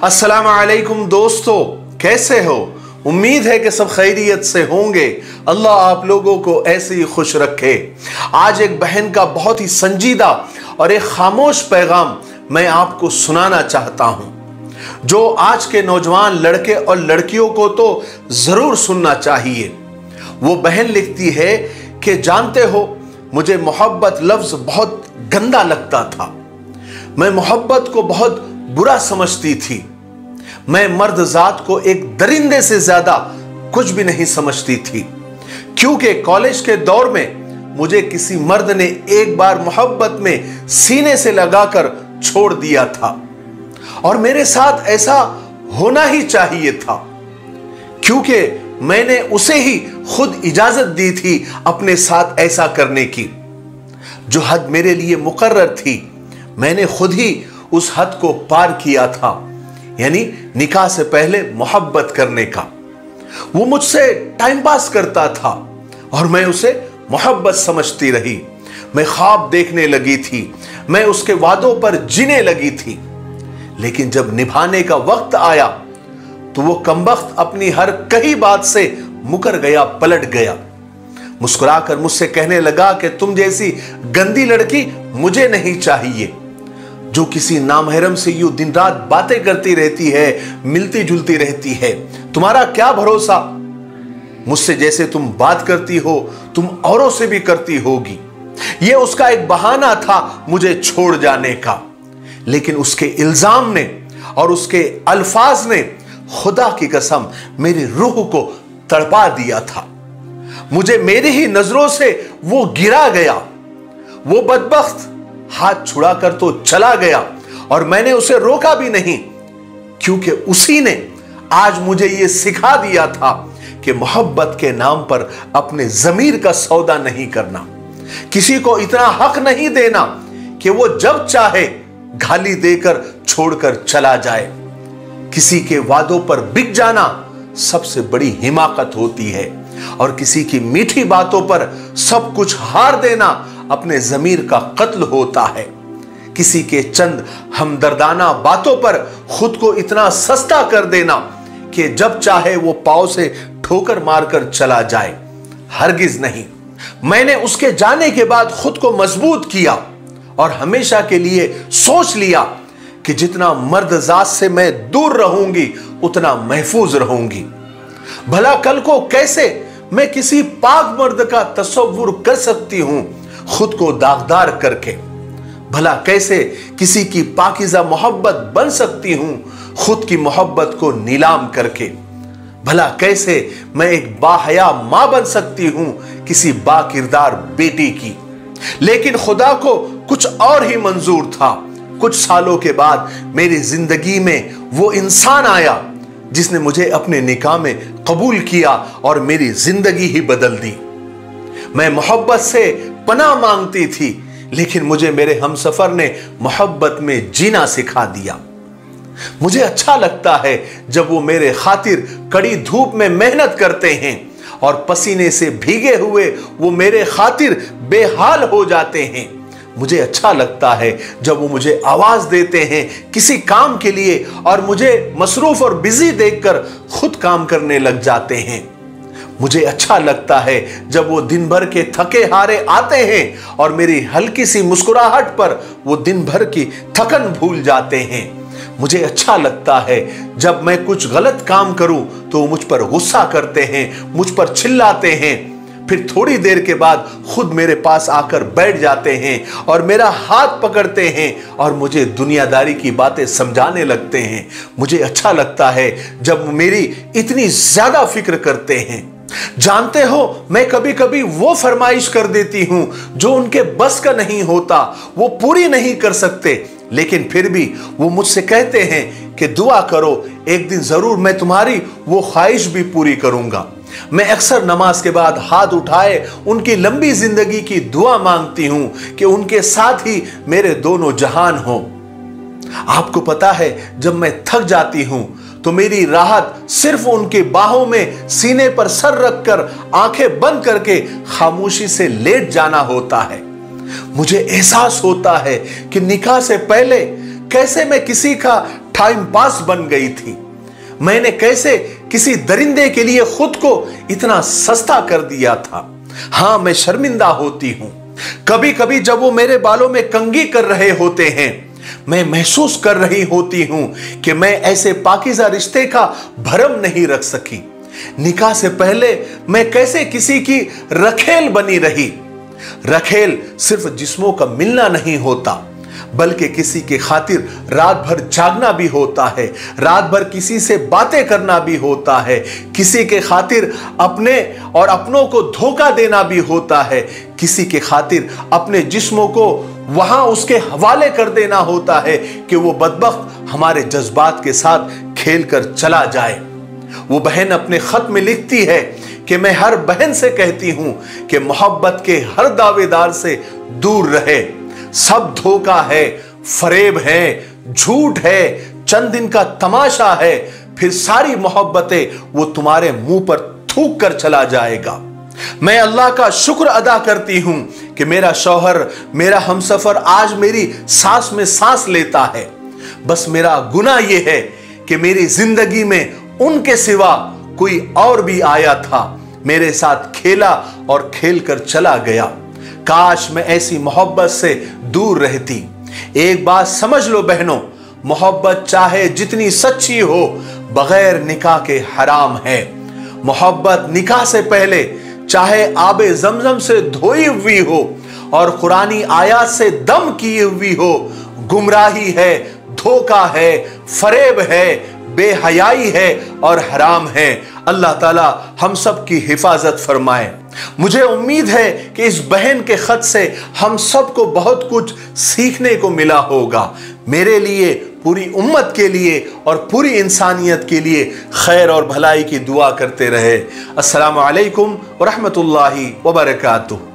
अस्सलाम वालेकुम दोस्तों, कैसे हो? उम्मीद है कि सब खैरियत से होंगे। अल्लाह आप लोगों को ऐसे ही खुश रखे। आज एक बहन का बहुत ही संजीदा और एक खामोश पैगाम मैं आपको सुनाना चाहता हूं, जो आज के नौजवान लड़के और लड़कियों को तो जरूर सुनना चाहिए। वो बहन लिखती है कि जानते हो, मुझे मोहब्बत लफ्ज बहुत गंदा लगता था। मैं मोहब्बत को बहुत बुरा समझती थी। मैं मर्द जात को एक दरिंदे से ज्यादा कुछ भी नहीं समझती थी, क्योंकि कॉलेज के दौर में मुझे किसी मर्द ने एक बार मोहब्बत में सीने से लगाकर छोड़ दिया था और मेरे साथ ऐसा होना ही चाहिए था, क्योंकि मैंने उसे ही खुद इजाजत दी थी अपने साथ ऐसा करने की। जो हद मेरे लिए मुकर्रर थी, मैंने खुद ही उस हद को पार किया था, यानी निकाह से पहले मोहब्बत करने का। वो मुझसे टाइम पास करता था और मैं उसे मोहब्बत समझती रही। मैं ख्वाब देखने लगी थी, मैं उसके वादों पर जीने लगी थी। लेकिन जब निभाने का वक्त आया तो वो कमबख्त अपनी हर कही बात से मुकर गया, पलट गया। मुस्कुराकर मुझसे कहने लगा कि तुम जैसी गंदी लड़की मुझे नहीं चाहिए, जो किसी नामहरम से यूं दिन रात बातें करती रहती है, मिलती जुलती रहती है। तुम्हारा क्या भरोसा, मुझसे जैसे तुम बात करती हो तुम औरों से भी करती होगी। यह उसका एक बहाना था मुझे छोड़ जाने का, लेकिन उसके इल्जाम ने और उसके अल्फाज ने खुदा की कसम मेरी रूह को तड़पा दिया था। मुझे मेरी ही नजरों से वो गिरा गया। वो बदबख्त हाथ छुड़ाकर तो चला गया और मैंने उसे रोका भी नहीं, क्योंकि उसी ने आज मुझे यह सिखा दिया था कि मोहब्बत के नाम पर अपने जमीर का सौदा नहीं करना, किसी को इतना हक नहीं देना कि वो जब चाहे गाली देकर छोड़कर चला जाए। किसी के वादों पर बिक जाना सबसे बड़ी हिमाकत होती है और किसी की मीठी बातों पर सब कुछ हार देना अपने जमीर का कत्ल होता है। किसी के चंद हमदर्दाना बातों पर खुद को इतना सस्ता कर देना कि जब चाहे वो पांव से ठोकर मारकर चला जाए, हरगिज नहीं। मैंने उसके जाने के बाद खुद को मजबूत किया और हमेशा के लिए सोच लिया कि जितना मर्द जात से मैं दूर रहूंगी उतना महफूज रहूंगी। भला कल को कैसे मैं किसी पाक मर्द का तसव्वुर कर सकती हूं खुद को दागदार करके। भला कैसे किसी की पाकीज़ा मोहब्बत बन सकती हूं खुद की मोहब्बत को नीलाम करके। भला कैसे मैं एक बाहया मां बन सकती हूं किसी बाकिरदार बेटी की। लेकिन खुदा को कुछ और ही मंजूर था। कुछ सालों के बाद मेरी जिंदगी में वो इंसान आया जिसने मुझे अपने निकाह में कबूल किया और मेरी जिंदगी ही बदल दी। मैं मोहब्बत से पनाह मांगती थी, लेकिन मुझे मेरे हमसफर ने मोहब्बत में जीना सिखा दिया। मुझे अच्छा लगता है जब वो मेरे खातिर कड़ी धूप में मेहनत करते हैं और पसीने से भीगे हुए वो मेरे खातिर बेहाल हो जाते हैं। मुझे अच्छा लगता है जब वो मुझे आवाज देते हैं किसी काम के लिए और मुझे मसरूफ और बिजी देखकर खुद काम करने लग जाते हैं। मुझे अच्छा लगता है जब वो दिन भर के थके हारे आते हैं और मेरी हल्की सी मुस्कुराहट पर वो दिन भर की थकन भूल जाते हैं। मुझे अच्छा लगता है जब मैं कुछ गलत काम करूं तो वो मुझ पर गुस्सा करते हैं, मुझ पर चिल्लाते हैं, फिर थोड़ी देर के बाद खुद मेरे पास आकर बैठ जाते हैं और मेरा हाथ पकड़ते हैं और मुझे दुनियादारी की बातें समझाने लगते हैं। मुझे अच्छा लगता है जब मेरी इतनी ज्यादा फिक्र करते हैं। जानते हो, मैं कभी कभी वो फरमाइश कर देती हूं जो उनके बस का नहीं होता, वो पूरी नहीं कर सकते, लेकिन फिर भी वो मुझसे कहते हैं कि दुआ करो, एक दिन जरूर मैं तुम्हारी वो ख्वाहिश भी पूरी करूंगा। मैं अक्सर नमाज के बाद हाथ उठाए उनकी लंबी जिंदगी की दुआ मांगती हूं कि उनके साथ ही मेरे दोनों जहान हो। आपको पता है, जब मैं थक जाती हूं तो मेरी राहत सिर्फ उनके बाहों में सीने पर सर रखकर आंखें बंद करके खामोशी से लेट जाना होता है। मुझे एहसास होता है कि निकाह से पहले कैसे मैं किसी का टाइम पास बन गई थी। मैंने कैसे किसी दरिंदे के लिए खुद को इतना सस्ता कर दिया था। हां, मैं शर्मिंदा होती हूं। कभी कभी जब वो मेरे बालों में कंघी कर रहे होते हैं, मैं महसूस कर रही होती हूं कि मैं ऐसे पाकीज़ा रिश्ते का भरम नहीं रख सकी। निकाह से पहले मैं कैसे किसी की रखेल बनी रही। रखेल सिर्फ जिस्मों का मिलना नहीं होता, बल्कि किसी के खातिर रात भर जागना भी होता है, रात भर किसी से बातें करना भी होता है, किसी के खातिर अपने और अपनों को धोखा देना भी होता है, किसी के खातिर अपने जिस्मों को वहां उसके हवाले कर देना होता है कि वो बदबख्त हमारे जज्बात के साथ खेल कर चला जाए। वो बहन अपने खत में लिखती है कि मैं हर बहन से कहती हूं कि मोहब्बत के हर दावेदार से दूर रहे। सब धोखा है, फरेब है, झूठ है, चंद दिन का तमाशा है, फिर सारी मोहब्बतें वो तुम्हारे मुंह पर थूक कर चला जाएगा। मैं अल्लाह का शुक्र अदा करती हूं कि मेरा शौहर, मेरा हमसफर आज मेरी सांस में सांस लेता है। बस मेरा गुनाह यह है कि मेरी जिंदगी में उनके सिवा कोई और भी आया था, मेरे साथ खेला और खेल कर चला गया। काश मैं ऐसी मोहब्बत से दूर रहती। एक बात समझ लो बहनों, मोहब्बत चाहे जितनी सच्ची हो, बगैर निकाह के हराम है। मोहब्बत निकाह से पहले चाहे आबे जमजम से धोई हुई हो और कुरानी आयात से दम की हुई हो, गुमराही है, धोखा है, फरेब है, बेहयाई है और हराम है। अल्लाह ताला हम सब की हिफाजत फरमाए। मुझे उम्मीद है कि इस बहन के खत से हम सबको बहुत कुछ सीखने को मिला होगा। मेरे लिए, पूरी उम्मत के लिए और पूरी इंसानियत के लिए खैर और भलाई की दुआ करते रहे। अस्सलामु अलैकुम व रहमतुल्लाहि व बरकातुहू।